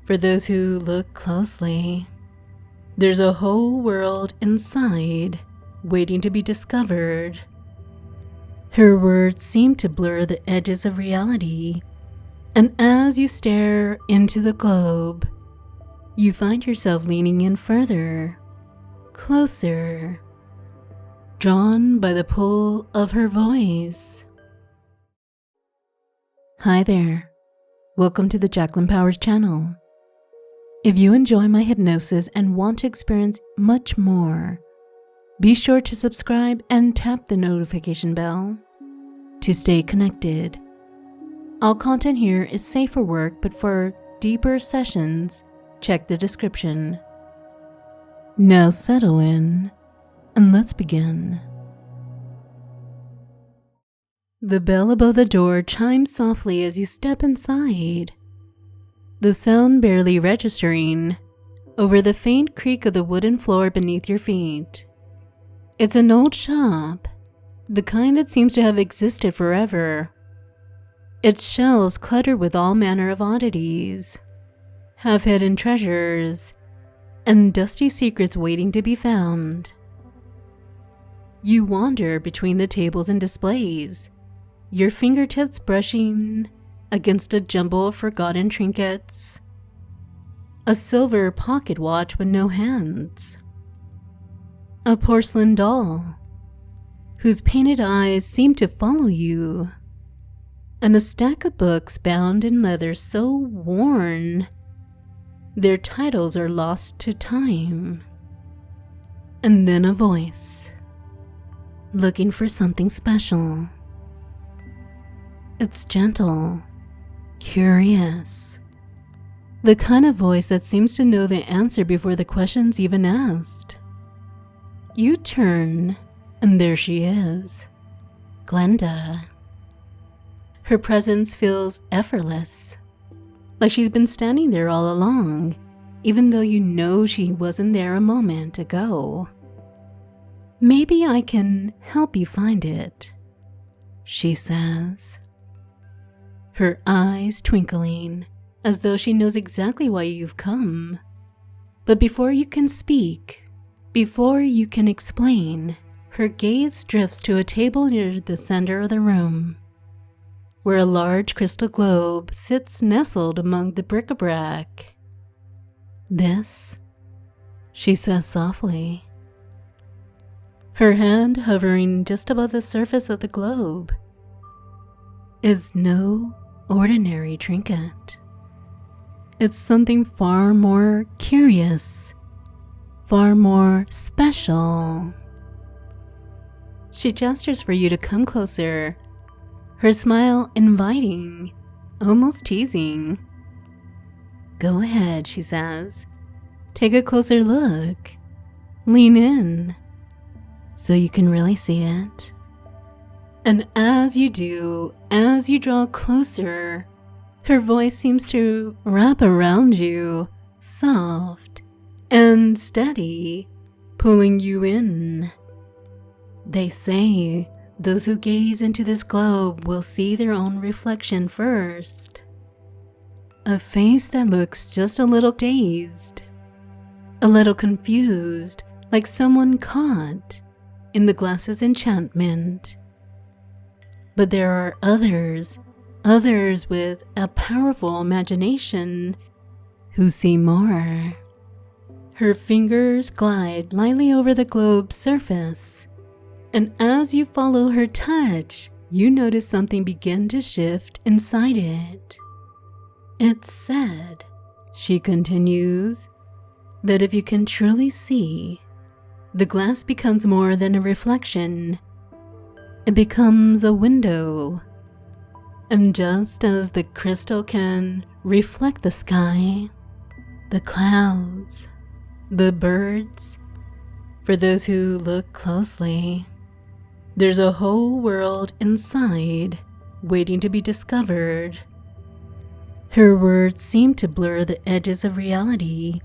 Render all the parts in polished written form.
For those who look closely, there's a whole world inside waiting to be discovered. Her words seem to blur the edges of reality, and as you stare into the globe, you find yourself leaning in further, closer, drawn by the pull of her voice. Hi there, welcome to the Jacqueline Powers channel. If you enjoy my hypnosis and want to experience much more, be sure to subscribe and tap the notification bell to stay connected. All content here is safe for work, but for deeper sessions, check the description. Now settle in and let's begin. The bell above the door chimes softly as you step inside, the sound barely registering over the faint creak of the wooden floor beneath your feet. It's an old shop, the kind that seems to have existed forever. Its shelves cluttered with all manner of oddities, half-hidden treasures, and dusty secrets waiting to be found. You wander between the tables and displays, your fingertips brushing against a jumble of forgotten trinkets, a silver pocket watch with no hands, a porcelain doll whose painted eyes seem to follow you, and a stack of books bound in leather so worn their titles are lost to time. And then a voice, looking for something special. It's gentle, curious, the kind of voice that seems to know the answer before the question's even asked. You turn, and there she is, Glinda. Her presence feels effortless, like she's been standing there all along, even though you know she wasn't there a moment ago. Maybe I can help you find it, she says, her eyes twinkling as though she knows exactly why you've come. But before you can speak, before you can explain, her gaze drifts to a table near the center of the room, where a large crystal globe sits nestled among the bric-a-brac. This, she says softly, her hand hovering just above the surface of the globe, is no ordinary trinket. It's something far more curious, far more special. She gestures for you to come closer, her smile inviting, almost teasing. Go ahead, she says. Take a closer look. Lean in, so you can really see it. And as you do, as you draw closer, her voice seems to wrap around you, soft and steady, pulling you in. They say those who gaze into this globe will see their own reflection first. A face that looks just a little dazed, a little confused, like someone caught in the glass's enchantment. But there are others with a powerful imagination who see more. Her fingers glide lightly over the globe's surface, and as you follow her touch, you notice something begin to shift inside it. It's said, she continues, that if you can truly see, the glass becomes more than a reflection. It becomes a window. And just as the crystal can reflect the sky, the clouds, the birds, for those who look closely, there's a whole world inside waiting to be discovered. Her words seem to blur the edges of reality,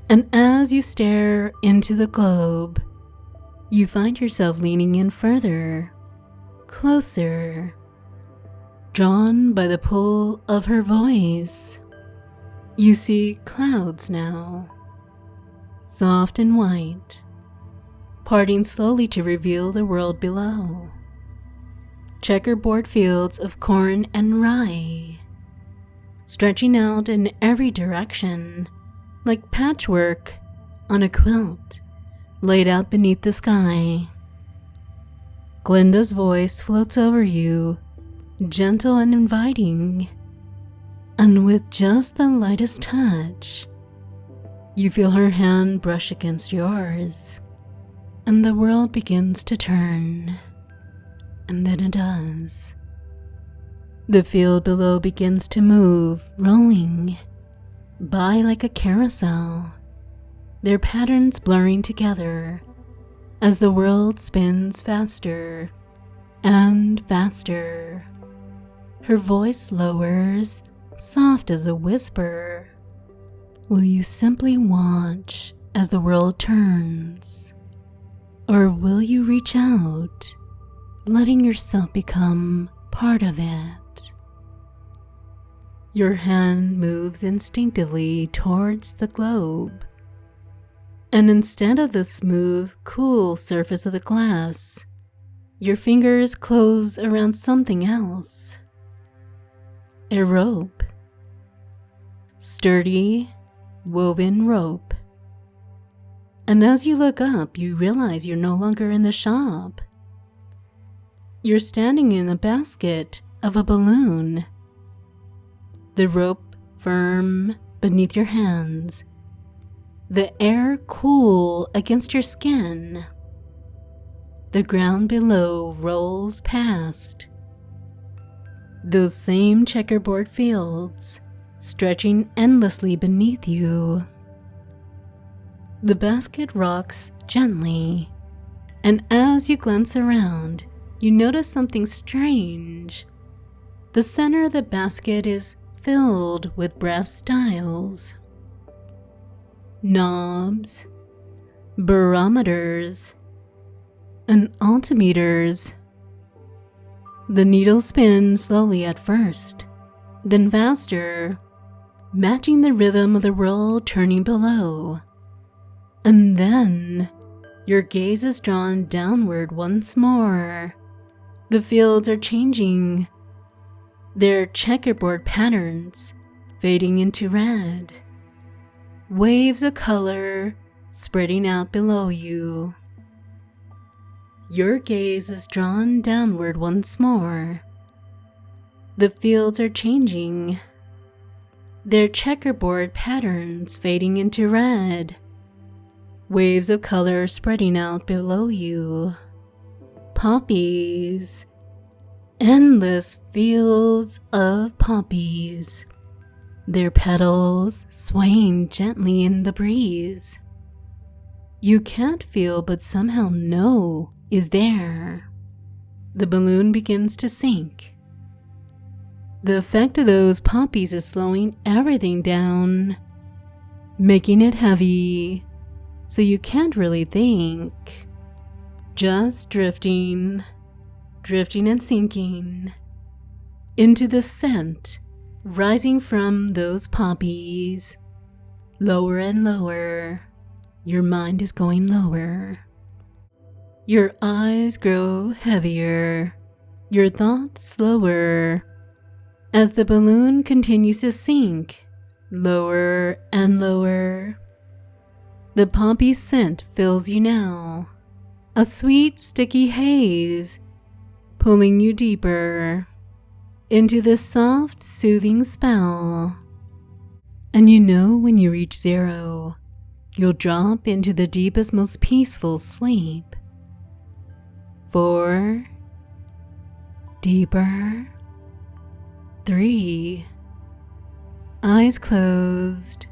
and as you stare into the globe, you find yourself leaning in further, closer, drawn by the pull of her voice. You see clouds now, soft and white, parting slowly to reveal the world below. Checkerboard fields of corn and rye, stretching out in every direction like patchwork on a quilt laid out beneath the sky. Glinda's voice floats over you, gentle and inviting, and with just the lightest touch, you feel her hand brush against yours, and the world begins to turn. And then it does. The field below begins to move, rolling by like a carousel, their patterns blurring together as the world spins faster and faster. Her voice lowers, soft as a whisper. Will you simply watch as the world turns? Or will you reach out, letting yourself become part of it? Your hand moves instinctively towards the globe, and instead of the smooth, cool surface of the glass, your fingers close around something else. A rope. Sturdy, woven rope. And as you look up, you realize you're no longer in the shop. You're standing in a basket of a balloon. The rope firm beneath your hands, the air cool against your skin. The ground below rolls past. Those same checkerboard fields stretching endlessly beneath you. The basket rocks gently, and as you glance around, you notice something strange. The center of the basket is filled with brass dials, knobs, barometers, and altimeters. The needle spins slowly at first, then faster, matching the rhythm of the world turning below. And then your gaze is drawn downward once more. The fields are changing, their checkerboard patterns fading into red, waves of color spreading out below you. Your gaze is drawn downward once more. The fields are changing, their checkerboard patterns fading into red, waves of color spreading out below you. Poppies. Endless fields of poppies, their petals swaying gently in the breeze. You can't feel but somehow know is there. The balloon begins to sink. The effect of those poppies is slowing everything down, making it heavy, so you can't really think. Just drifting and sinking into the scent rising from those poppies. Lower and lower, your mind is going lower. Your eyes grow heavier, your thoughts slower, as the balloon continues to sink, lower and lower. The poppy scent fills you now, a sweet sticky haze, pulling you deeper into the soft, soothing spell. And you know when you reach 0, you'll drop into the deepest, most peaceful sleep. 4, deeper. 3, eyes closed.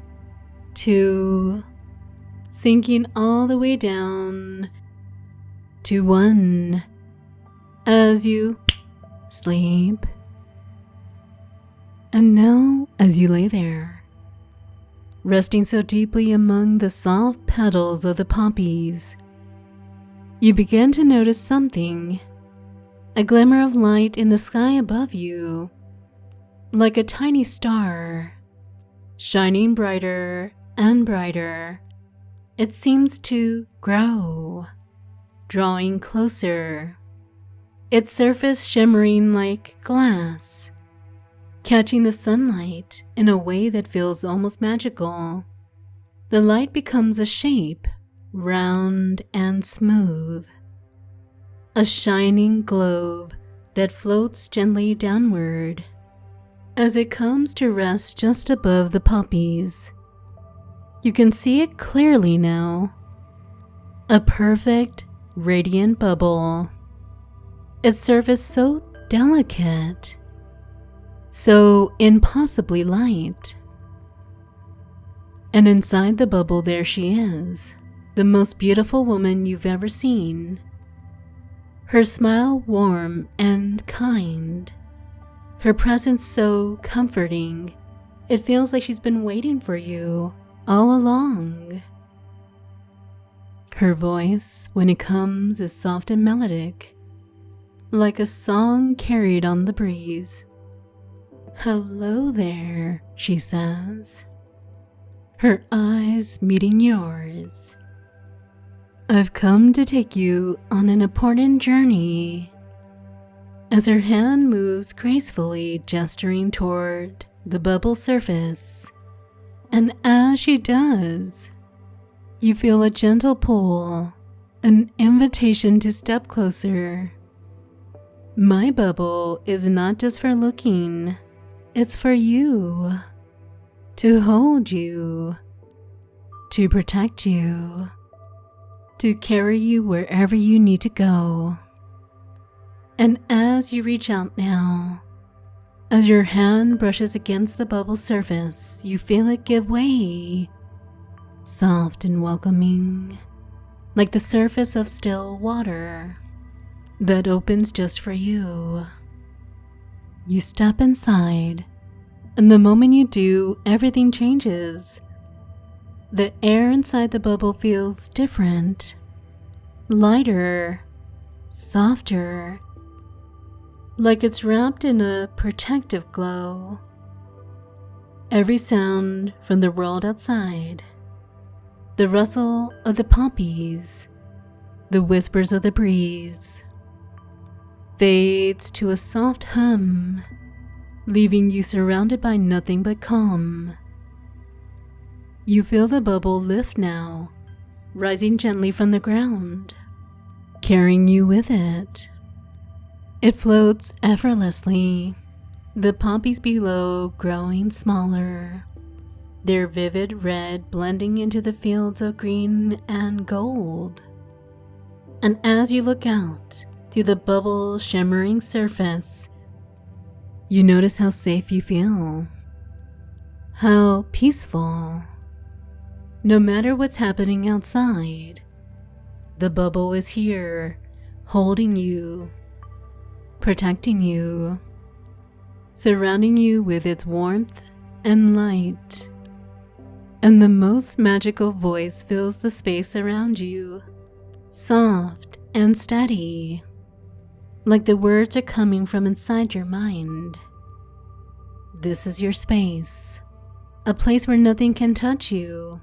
2, sinking all the way down to 1. As you sleep. And now, as you lay there, resting so deeply among the soft petals of the poppies, you begin to notice something, a glimmer of light in the sky above you, like a tiny star, shining brighter and brighter. It seems to grow, drawing closer, its surface shimmering like glass, catching the sunlight in a way that feels almost magical. The light becomes a shape, round and smooth, a shining globe that floats gently downward as it comes to rest just above the poppies. You can see it clearly now. A perfect, radiant bubble. Its surface so delicate, so impossibly light. And inside the bubble there she is, the most beautiful woman you've ever seen. Her smile warm and kind. Her presence so comforting. It feels like she's been waiting for you all along. Her voice, when it comes, is soft and melodic, like a song carried on the breeze. "Hello there," she says, her eyes meeting yours. "I've come to take you on an important journey." As her hand moves gracefully, gesturing toward the bubble surface, and as she does, you feel a gentle pull, an invitation to step closer. My bubble is not just for looking, it's for you, to hold you, to protect you, to carry you wherever you need to go. And as you reach out now, as your hand brushes against the bubble surface, you feel it give way, soft and welcoming, like the surface of still water that opens just for you. You step inside, and the moment you do, everything changes. The air inside the bubble feels different, lighter, softer, like it's wrapped in a protective glow. Every sound from the world outside, the rustle of the poppies, the whispers of the breeze, fades to a soft hum, leaving you surrounded by nothing but calm. You feel the bubble lift now, rising gently from the ground, carrying you with it. It floats effortlessly, the poppies below growing smaller, their vivid red blending into the fields of green and gold. And as you look out through the bubble's shimmering surface, you notice how safe you feel, how peaceful. No matter what's happening outside, the bubble is here, holding you, protecting you, surrounding you with its warmth and light. And the most magical voice fills the space around you, soft and steady, like the words are coming from inside your mind. This is your space, a place where nothing can touch you,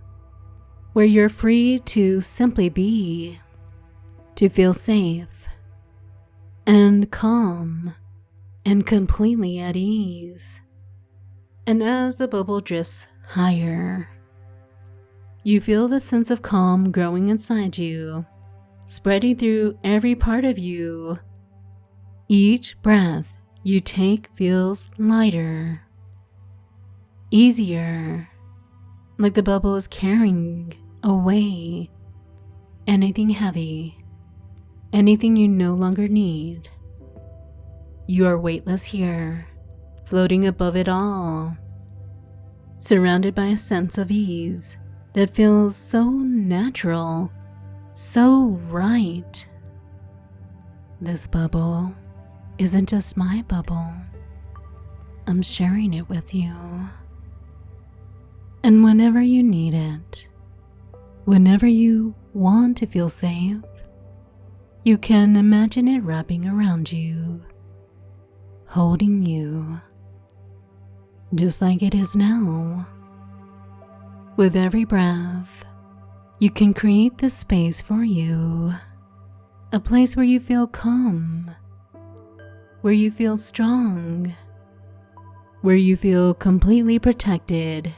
where you're free to simply be, to feel safe and calm and completely at ease. And as the bubble drifts higher, you feel the sense of calm growing inside you, spreading through every part of you. Each breath you take feels lighter, easier, like the bubble is carrying away anything heavy, anything you no longer need. You are weightless here, floating above it all, surrounded by a sense of ease that feels so natural, so right. This bubble isn't just my bubble. I'm sharing it with you. And whenever you need it, whenever you want to feel safe, you can imagine it wrapping around you, holding you, just like it is now, With every breath, you can create this space for you, a place where you feel calm, where you feel strong, where you feel completely protected.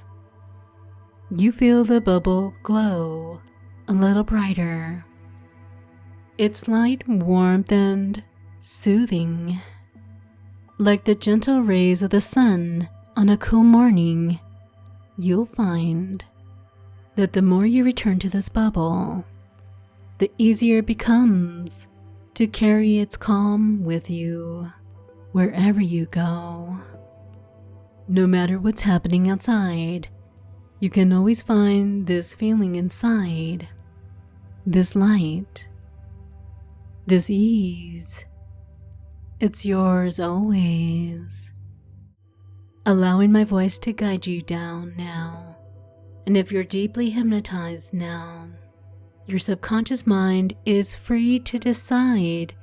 You feel the bubble glow a little brighter. Its light, warmth, and soothing, like the gentle rays of the sun on a cool morning. You'll find that the more you return to this bubble, the easier it becomes to carry its calm with you wherever you go. No matter what's happening outside, you can always find this feeling inside, this light, this ease. It's yours always. Allowing my voice to guide you down now. And if you're deeply hypnotized now, your subconscious mind is free to decide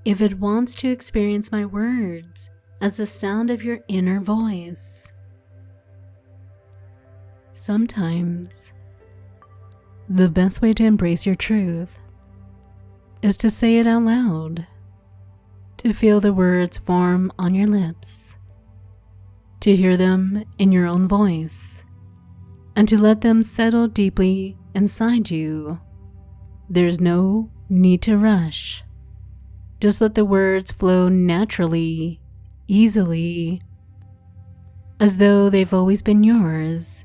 if it wants to experience my words as the sound of your inner voice. Sometimes, the best way to embrace your truth is to say it out loud, to feel the words form on your lips, to hear them in your own voice, and to let them settle deeply inside you. There's no need to rush. Just let the words flow naturally, easily, as though they've always been yours.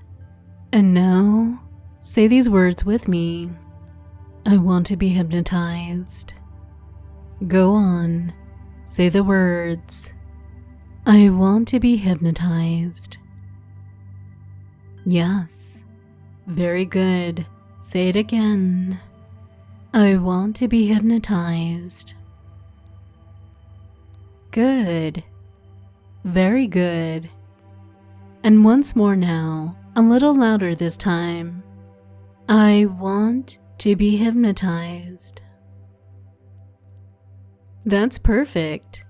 And now, say these words with me. I want to be hypnotized. Go on, say the words. I want to be hypnotized. Yes, very good. Say it again. I want to be hypnotized. Good. Very good. And once more now, a little louder this time. I want to be hypnotized. That's perfect.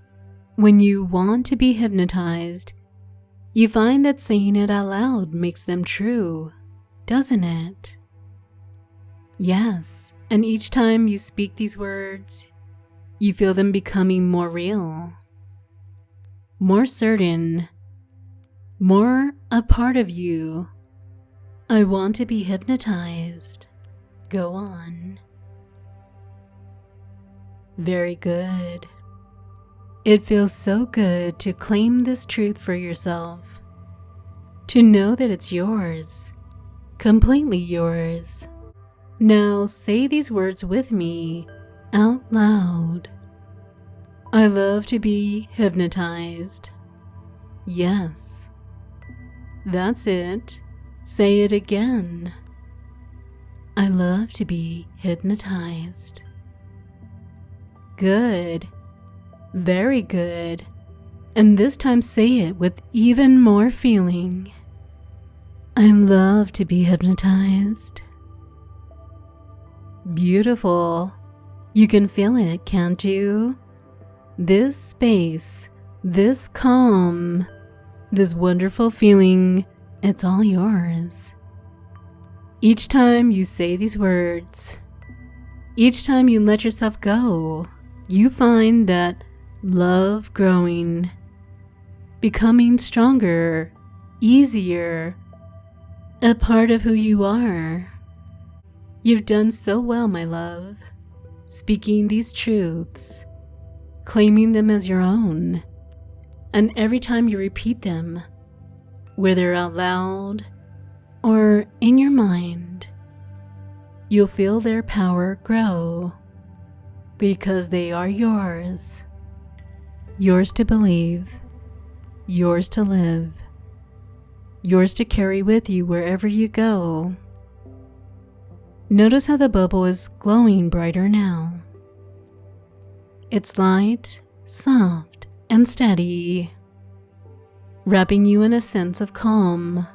When you want to be hypnotized, you find that saying it out loud makes them true, doesn't it? Yes, and each time you speak these words, you feel them becoming more real, more certain, more a part of you. I want to be hypnotized. Go on. Very good. It feels so good to claim this truth for yourself, to know that it's yours, completely yours. Now say these words with me out loud. I love to be hypnotized. Yes, that's it. Say it again. I love to be hypnotized. Good. Very good. And this time say it with even more feeling. I love to be hypnotized. Beautiful. You can feel it, can't you? This space, this calm, this wonderful feeling, it's all yours. Each time you say these words, each time you let yourself go, you find that love growing, becoming stronger, easier, a part of who you are. You've done so well, my love, speaking these truths, claiming them as your own, and every time you repeat them, whether out loud or in your mind, you'll feel their power grow, because they are yours. Yours to believe, yours to live, yours to carry with you wherever you go. Notice how the bubble is glowing brighter now. It's light, soft, and steady, wrapping you in a sense of calm,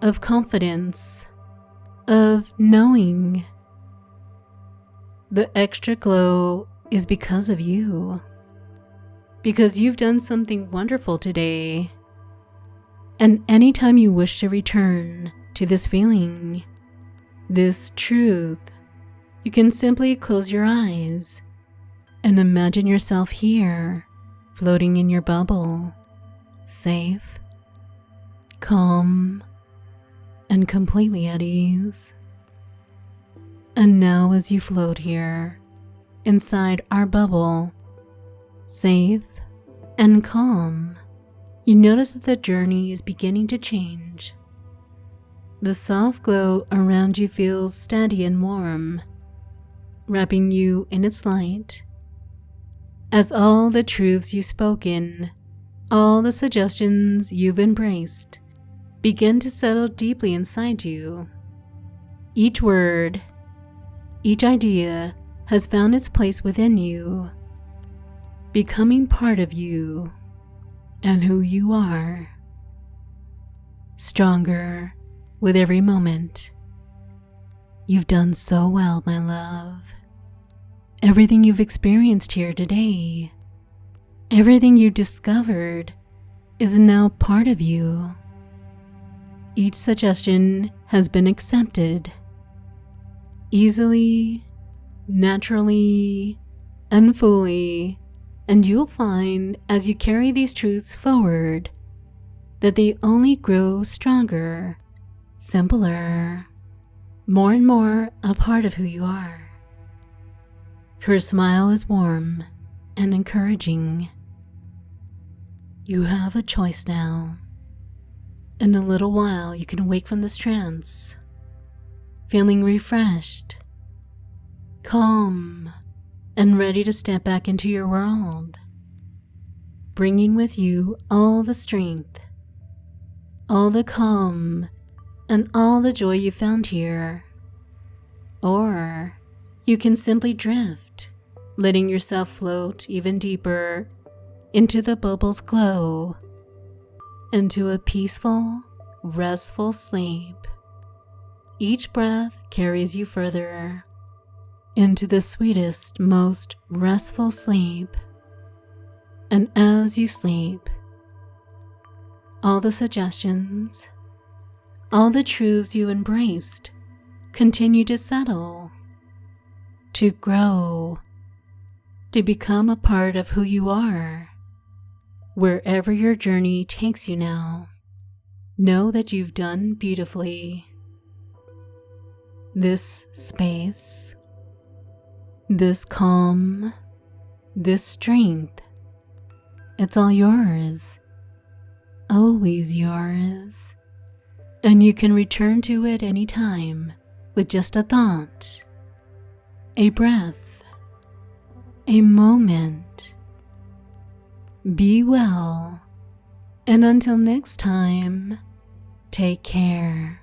of confidence, of knowing. The extra glow is because of you, because you've done something wonderful today. And anytime you wish to return, to this feeling, this truth, you can simply close your eyes and imagine yourself here, floating in your bubble, safe, calm, and completely at ease. And now as you float here, inside our bubble, safe and calm, you notice that the journey is beginning to change. The soft glow around you feels steady and warm, wrapping you in its light, as all the truths you've spoken, all the suggestions you've embraced, begin to settle deeply inside you. Each word, each idea has found its place within you, becoming part of you and who you are. Stronger with every moment. You've done so well, my love. Everything you've experienced here today, everything you discovered, is now part of you. Each suggestion has been accepted, easily, naturally, and fully, and you'll find as you carry these truths forward that they only grow stronger, simpler, more and more a part of who you are. Her smile is warm and encouraging. You have a choice now. In a little while, you can wake from this trance, feeling refreshed, calm, and ready to step back into your world, bringing with you all the strength, all the calm, and all the joy you found here. Or you can simply drift, letting yourself float even deeper into the bubble's glow, into a peaceful, restful sleep. Each breath carries you further into the sweetest, most restful sleep. And as you sleep, all the suggestions, all the truths you embraced continue to settle, to grow, to become a part of who you are. Wherever your journey takes you now, know that you've done beautifully. This space, this calm, this strength, it's all yours, always yours, and you can return to it anytime with just a thought, a breath, a moment. Be well, and until next time, take care.